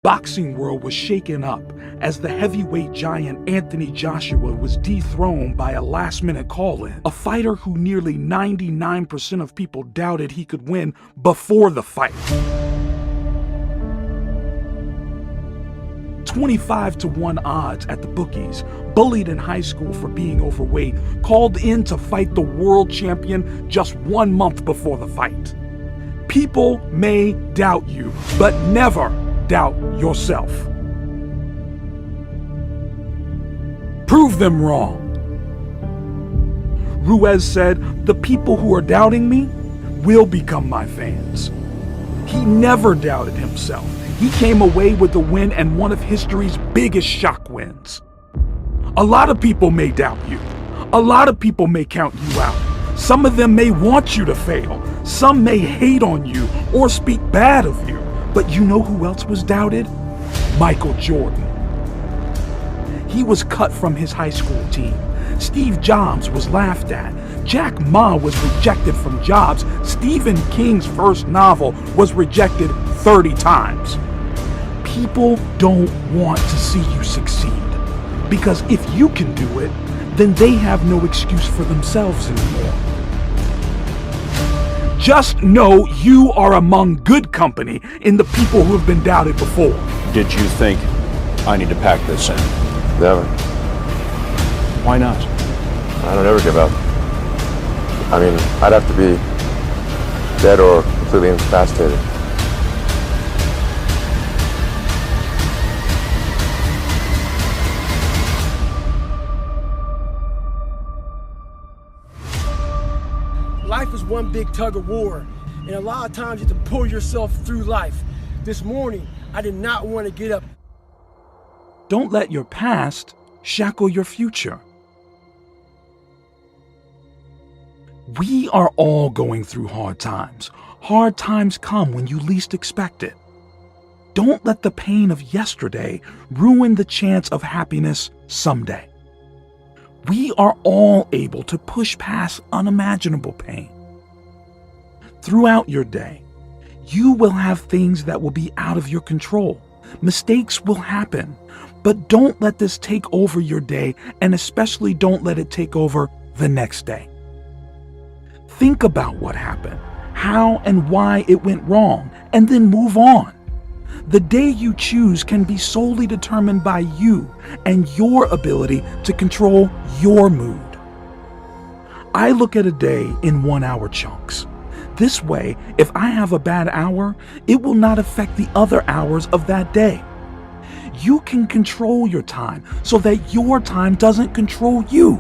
Boxing world was shaken up as the heavyweight giant Anthony Joshua was dethroned by a last-minute call-in. A fighter who nearly 99% of people doubted he could win before the fight. 25-1 odds at the bookies, bullied in high school for being overweight, called in to fight the world champion just 1 month before the fight. People may doubt you, but never doubt yourself. Prove them wrong. Ruiz said, "The people who are doubting me will become my fans." He never doubted himself. He came away with the win and one of history's biggest shock wins. A lot of people may doubt you. A lot of people may count you out. Some of them may want you to fail. Some may hate on you or speak bad of you. But you know who else was doubted? Michael Jordan. He was cut from his high school team. Steve Jobs was laughed at. Jack Ma was rejected from jobs. Stephen King's first novel was rejected 30 times. People don't want to see you succeed, because if you can do it, then they have no excuse for themselves anymore. Just know you are among good company in the people who have been doubted before. Did you think I need to pack this in? Never. Why not? I don't ever give up. I mean, I'd have to be dead or completely incapacitated. Life is one big tug of war, and a lot of times you have to pull yourself through life. This morning, I did not want to get up. Don't let your past shackle your future. We are all going through hard times. Hard times come when you least expect it. Don't let the pain of yesterday ruin the chance of happiness someday. We are all able to push past unimaginable pain. Throughout your day, you will have things that will be out of your control. Mistakes will happen, but don't let this take over your day, and especially don't let it take over the next day. Think about what happened, how and why it went wrong, and then move on. The day you choose can be solely determined by you and your ability to control your mood. I look at a day in 1-hour chunks. This way, if I have a bad hour, it will not affect the other hours of that day. You can control your time so that your time doesn't control you.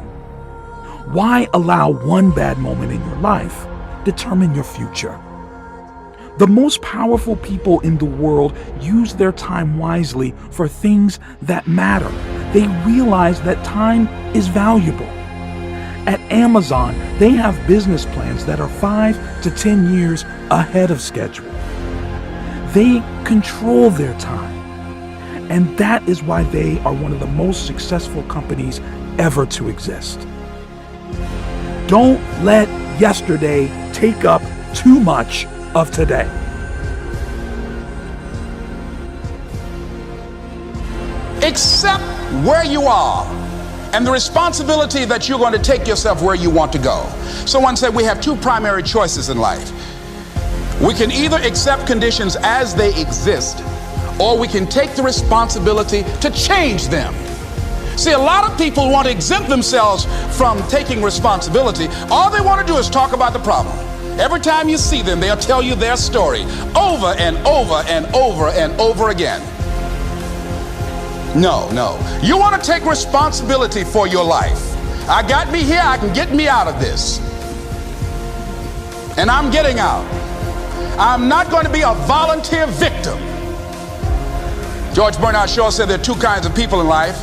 Why allow one bad moment in your life determine your future? The most powerful people in the world use their time wisely for things that matter. They realize that time is valuable. At Amazon, they have business plans that are 5 to 10 years ahead of schedule. They control their time. And that is why they are one of the most successful companies ever to exist. Don't let yesterday take up too much of today. Accept where you are and the responsibility that you're going to take yourself where you want to go. Someone said we have two primary choices in life. We can either accept conditions as they exist, or we can take the responsibility to change them. See, a lot of people want to exempt themselves from taking responsibility. All they want to do is talk about the problem. Every time you see them, they'll tell you their story over and over and over and over again. No. You want to take responsibility for your life. I got me here, I can get me out of this. And I'm getting out. I'm not going to be a volunteer victim. George Bernard Shaw said there are two kinds of people in life.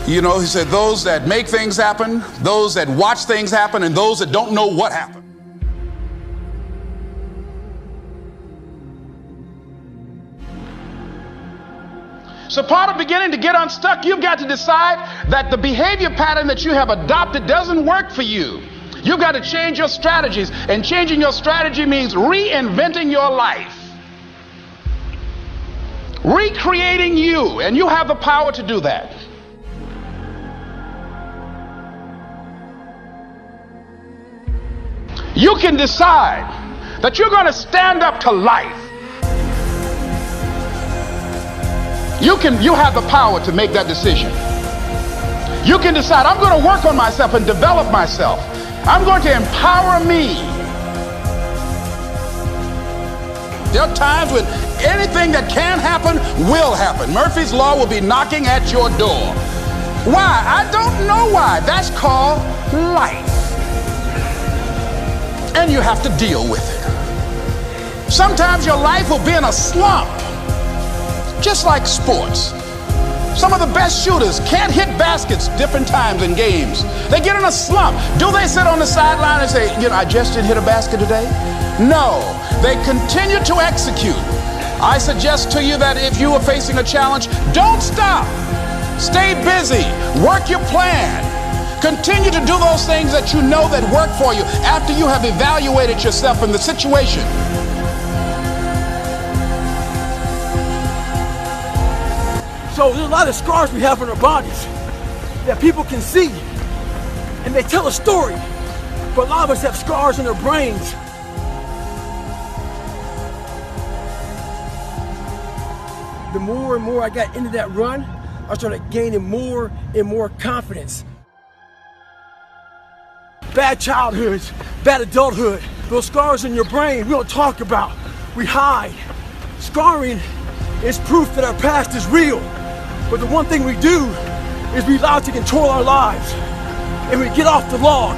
You know, he said those that make things happen, those that watch things happen, and those that don't know what happened. So part of beginning to get unstuck, you've got to decide that the behavior pattern that you have adopted doesn't work for you. You've got to change your strategies, and changing your strategy means reinventing your life. recreating you, and you have the power to do that. You can decide that you're going to stand up to life. You have the power to make that decision. You can decide, I'm going to work on myself and develop myself. I'm going to empower me. There are times when anything that can happen will happen. Murphy's Law will be knocking at your door. Why? I don't know why. That's called life. And you have to deal with it. Sometimes your life will be in a slump, just like sports. Some of the best shooters can't hit baskets different times in games. They get in a slump. Do they sit on the sideline and say, I just didn't hit a basket today? No, they continue to execute. I suggest to you that if you are facing a challenge, don't stop. Stay busy. Work your plan. Continue to do those things that you know that work for you after you have evaluated yourself in the situation. So there's a lot of scars we have on our bodies that people can see, and they tell a story. But a lot of us have scars in our brains. The more and more I got into that run, I started gaining more and more confidence. Bad childhoods, bad adulthood, those scars in your brain we don't talk about, we hide. Scarring is proof that our past is real. But the one thing we do is we allow it to control our lives. And we get off the log.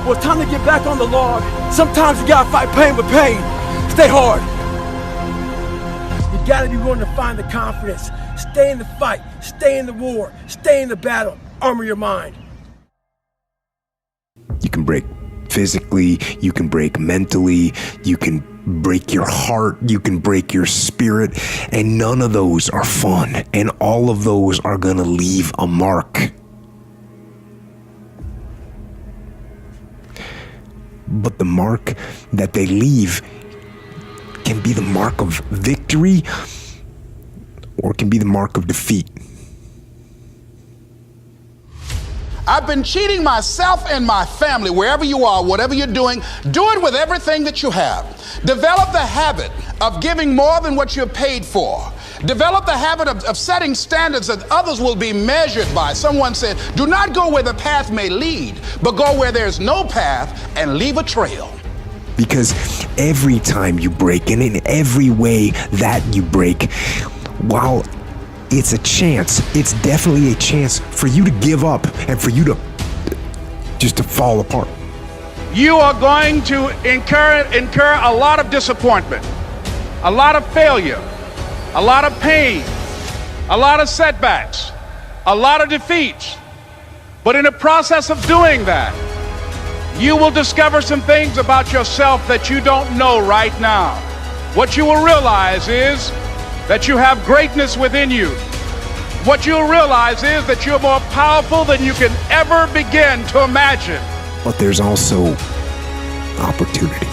Well, it's time to get back on the log. Sometimes you gotta fight pain with pain. Stay hard. You gotta be willing to find the confidence. Stay in the fight, stay in the war, stay in the battle. Armor your mind. You can break physically, you can break mentally, you can break your heart, you can break your spirit, and none of those are fun, and all of those are gonna leave a mark. But the mark that they leave can be the mark of victory, or it can be the mark of defeat. I've been cheating myself and my family. Wherever you are, whatever you're doing, do it with everything that you have. Develop the habit of giving more than what you're paid for. Develop the habit of setting standards that others will be measured by. Someone said, do not go where the path may lead, but go where there's no path and leave a trail. Because every time you break, and in every way that you break, while it's a chance, it's definitely a chance for you to give up and for you to just to fall apart. You are going to incur a lot of disappointment, a lot of failure, a lot of pain, a lot of setbacks, a lot of defeats. But in the process of doing that, you will discover some things about yourself that you don't know right now. What you will realize is that you have greatness within you. What you'll realize is that you're more powerful than you can ever begin to imagine. But there's also opportunity.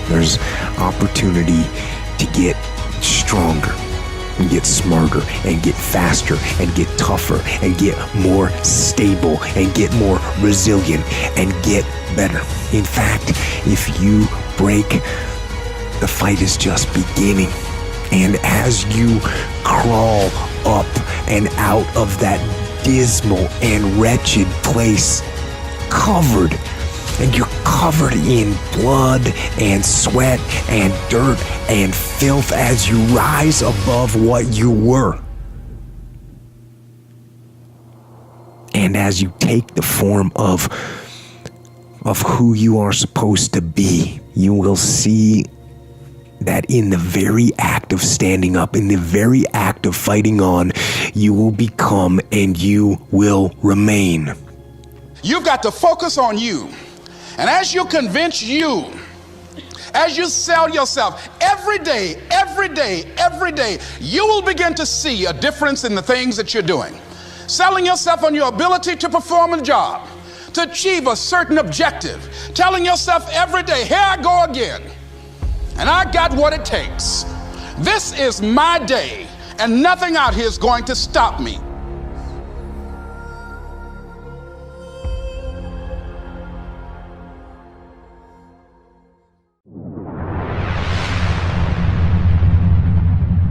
There's opportunity to get stronger and get smarter and get faster and get tougher and get more stable and get more resilient and get better. In fact, if you break, the fight is just beginning. And as you crawl up and out of that dismal and wretched place, covered, and you're covered in blood and sweat and dirt and filth as you rise above what you were. And as you take the form of who you are supposed to be, you will see that in the very act of standing up, in the very act of fighting on, you will become and you will remain. You've got to focus on you. And as you convince you, as you sell yourself every day, you will begin to see a difference in the things that you're doing. Selling yourself on your ability to perform a job, to achieve a certain objective. Telling yourself every day, here I go again. And I got what it takes. This is my day, and nothing out here is going to stop me.